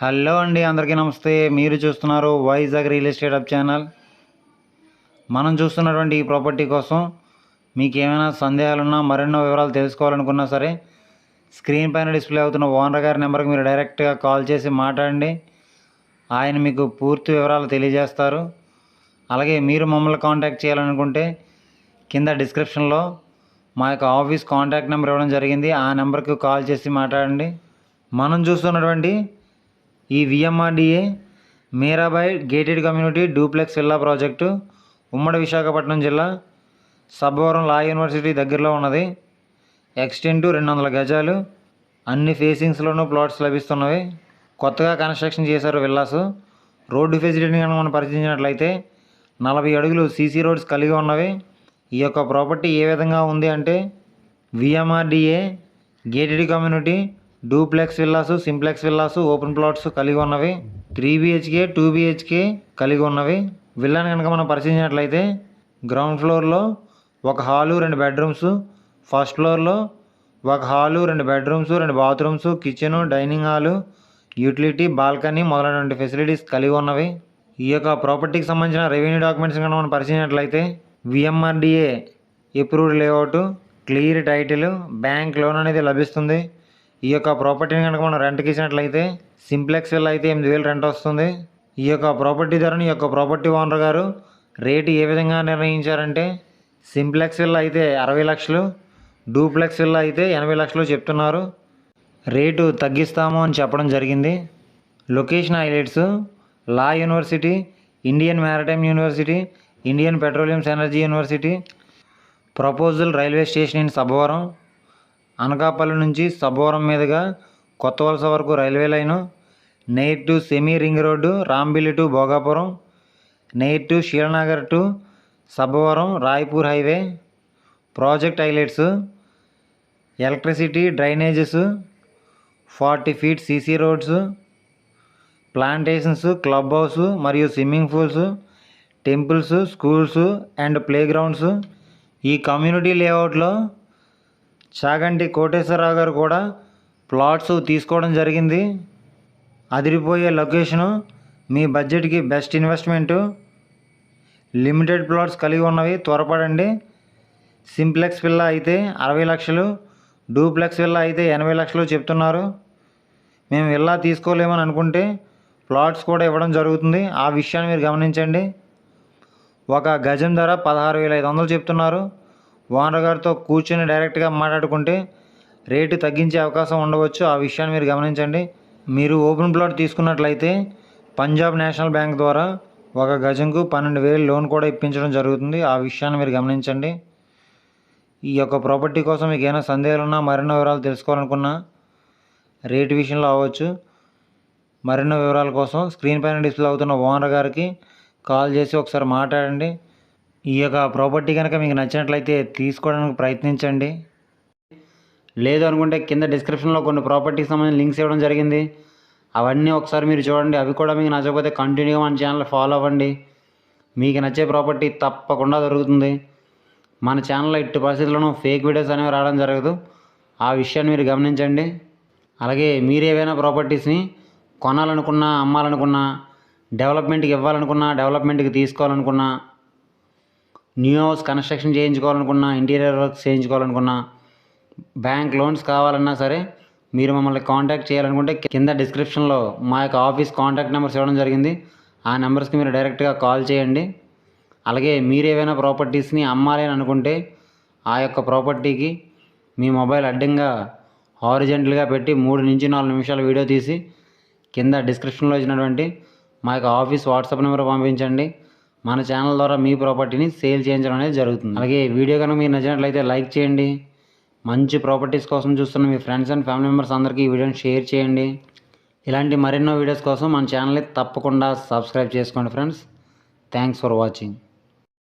Hello అండి, అందరికీ నమస్తే. మీరు చూస్తున్నారు Vizag real estate hub channel. మనం చూస్తున్నటువంటి ఈ ప్రాపర్టీ కోసం మీకు ఏమైనా సందేహాలున్నా, మరెన్నో వివరాలు తెలుసుకోవాలనుకున్నా సరే, స్క్రీన్ పైన డిస్ప్లే అవుతున్న ఓనర్ గారి నెంబర్కి మీరు డైరెక్ట్గా కాల్ చేసి మాట్లాడండి. ఆయన మీకు పూర్తి వివరాలు తెలియజేస్తారు. అలాగే మీరు మమ్మల్ని కాంటాక్ట్ చేయాలనుకుంటే కింద డిస్క్రిప్షన్లో మా యొక్క ఆఫీస్ కాంటాక్ట్ నెంబర్ ఇవ్వడం జరిగింది. ఆ నెంబర్కి కాల్ చేసి మాట్లాడండి. మనం చూస్తున్నటువంటి ఈ VMRDA Mirabai gated community duplex villa project ఉమ్మడి విశాఖపట్నం జిల్లా సబ్బవరం లా యూనివర్సిటీ దగ్గరలో ఉన్నది. ఎక్స్టెంటు 200 గజాలు, అన్ని ఫేసింగ్స్లోనూ ప్లాట్స్ లభిస్తున్నవి. కొత్తగా కన్స్ట్రక్షన్ చేశారు విల్లాస్. రోడ్డు ఫెసిలిటీ కనుక మనం పరిశీలించినట్లయితే 40 అడుగులు సీసీ రోడ్స్ కలిగి ఉన్నవి. ఈ యొక్క ప్రాపర్టీ ఏ విధంగా ఉంది అంటే VMRDA gated community duplex villas, simplex villas, open plots కలిగి ఉన్నవి. 3 BHK 2 BHK కలిగి ఉన్నవి. విల్లాని కనుక మనం పరిశీలించినట్లయితే గ్రౌండ్ ఫ్లోర్లో ఒక హాలు, 2 బెడ్రూమ్స్, ఫస్ట్ ఫ్లోర్లో ఒక hall, 2 bedrooms, 2 bathrooms, kitchen, dining hall, utility, balcony మొదలైనటువంటి ఫెసిలిటీస్ కలిగి ఉన్నవి. ఈ యొక్క ప్రాపర్టీకి సంబంధించిన రెవెన్యూ డాక్యుమెంట్స్ కనుక మనం పరిశీలించినట్లయితే VMRDA approved layout, clear title, bank loan అనేది లభిస్తుంది. ఈ యొక్క ప్రాపర్టీని కనుక మనం రెంట్కి ఇచ్చినట్లయితే సింప్లెక్స్ విల్లా అయితే 8,000 రెంట్ వస్తుంది. ఈ యొక్క ప్రాపర్టీ ధరను ఈ యొక్క ప్రాపర్టీ ఓనర్ గారు రేటు ఏ విధంగా నిర్ణయించారంటే సింప్లెక్స్ విల్లా అయితే 60 లక్షలు, డూప్లెక్స్ విల్లా అయితే 80 లక్షలు చెప్తున్నారు. రేటు తగ్గిస్తాము అని చెప్పడం జరిగింది. Location highlights: law university, Indian maritime university, Indian petroleum energy university. Proposal railway station in Sabbavaram. Anakapalli నుంచి సబ్బవరం మీదుగా కొత్త వలస వరకు railway line. Near to semi ring road, Rambilli to Bhogapuram, near to Sheelanagar to Sabbavaram Raipur highway. Project highlights: electricity, drainages, 40 feet CC roads, plantations, club house మరియు swimming pools, temples, schools and play grounds. ఈ community లేఅవుట్లో చాగంటి కోటేశ్వరరావు గారు కూడా plots తీసుకోవడం జరిగింది. అదిరిపోయే location, మీ బడ్జెట్కి best investment, limited plots కలిగి ఉన్నవి. త్వరపడండి. సింప్లెక్స్ విల్లా అయితే 60 లక్షలు, డూప్లెక్స్ విల్లా అయితే 80 లక్షలు చెప్తున్నారు. మేము విల్లా తీసుకోలేమని అనుకుంటే ప్లాట్స్ కూడా ఇవ్వడం జరుగుతుంది. ఆ విషయాన్ని మీరు గమనించండి. ఒక గజం ధర 16,500 చెప్తున్నారు. ఓనర్ గారితో కూర్చొని డైరెక్ట్గా మాట్లాడుకుంటే రేటు తగ్గించే అవకాశం ఉండవచ్చు. ఆ విషయాన్ని మీరు గమనించండి. మీరు ఓపెన్ ప్లాట్ తీసుకున్నట్లయితే పంజాబ్ నేషనల్ బ్యాంక్ ద్వారా ఒక గజంకు 12,000 లోన్ కూడా ఇప్పించడం జరుగుతుంది. ఆ విషయాన్ని మీరు గమనించండి. ఈ యొక్క ప్రాపర్టీ కోసం మీకు ఏమైనా సందేహాలున్నా, మరెన్నో వివరాలు తెలుసుకోవాలనుకున్నా, రేటు విషయంలో అవ్వచ్చు, మరెన్నో వివరాల కోసం స్క్రీన్ పైన డిస్ప్లే అవుతున్న ఓనర్ గారికి కాల్ చేసి ఒకసారి మాట్లాడండి. ఈ యొక్క ప్రాపర్టీ కనుక మీకు నచ్చినట్లయితే తీసుకోవడానికి ప్రయత్నించండి. లేదు అనుకుంటే కింద డిస్క్రిప్షన్లో కొన్ని ప్రాపర్టీకి సంబంధించిన లింక్స్ ఇవ్వడం జరిగింది. అవన్నీ ఒకసారి మీరు చూడండి. అవి కూడా మీకు నచ్చకపోతే కంటిన్యూగా మన ఛానల్ ఫాలో అవ్వండి. మీకు నచ్చే ప్రాపర్టీ తప్పకుండా దొరుకుతుంది. మన ఛానల్లో ఎట్టి పరిస్థితుల్లోనూ ఫేక్ వీడియోస్ అనేవి రావడం జరగదు. ఆ విషయాన్ని మీరు గమనించండి. అలాగే మీరు ఏవైనా ప్రాపర్టీస్ని కొనాలనుకున్నా, అమ్మాలనుకున్నా, డెవలప్మెంట్కి ఇవ్వాలనుకున్నా, డెవలప్మెంట్కి తీసుకోవాలనుకున్నా, న్యూ హౌస్ కన్స్ట్రక్షన్ చేయించుకోవాలనుకున్నా, ఇంటీరియర్ వర్క్స్ చేయించుకోవాలనుకున్నా, బ్యాంక్ లోన్స్ కావాలన్నా సరే మీరు మమ్మల్ని కాంటాక్ట్ చేయాలనుకుంటే కింద డిస్క్రిప్షన్లో మా యొక్క ఆఫీస్ కాంటాక్ట్ నెంబర్స్ ఇవ్వడం జరిగింది. ఆ నెంబర్స్కి మీరు డైరెక్ట్గా కాల్ చేయండి. అలాగే మీరు ఏవైనా ప్రాపర్టీస్ని అమ్మాలి అని అనుకుంటే ఆ యొక్క ప్రాపర్టీకి మీ మొబైల్ అడ్డంగా హారిజెంటల్గా పెట్టి 3 నుంచి 4 నిమిషాల వీడియో తీసి కింద డిస్క్రిప్షన్లో ఇచ్చినటువంటి మా యొక్క ఆఫీస్ వాట్సాప్ నెంబర్ పంపించండి. మన ఛానల్ ద్వారా మీ ప్రాపర్టీని సేల్ చేయించడం అనేది జరుగుతుంది. అలాగే వీడియో కనుక మీకు నచ్చినట్లయితే లైక్ చేయండి. మంచి ప్రాపర్టీస్ కోసం చూస్తున్న మీ ఫ్రెండ్స్ అండ్ ఫ్యామిలీ మెంబర్స్ అందరికీ ఈ వీడియోని షేర్ చేయండి. ఇలాంటి మరెన్నో వీడియోస్ కోసం మన ఛానల్ని తప్పకుండా సబ్స్క్రైబ్ చేసుకోండి ఫ్రెండ్స్. Thanks for watching.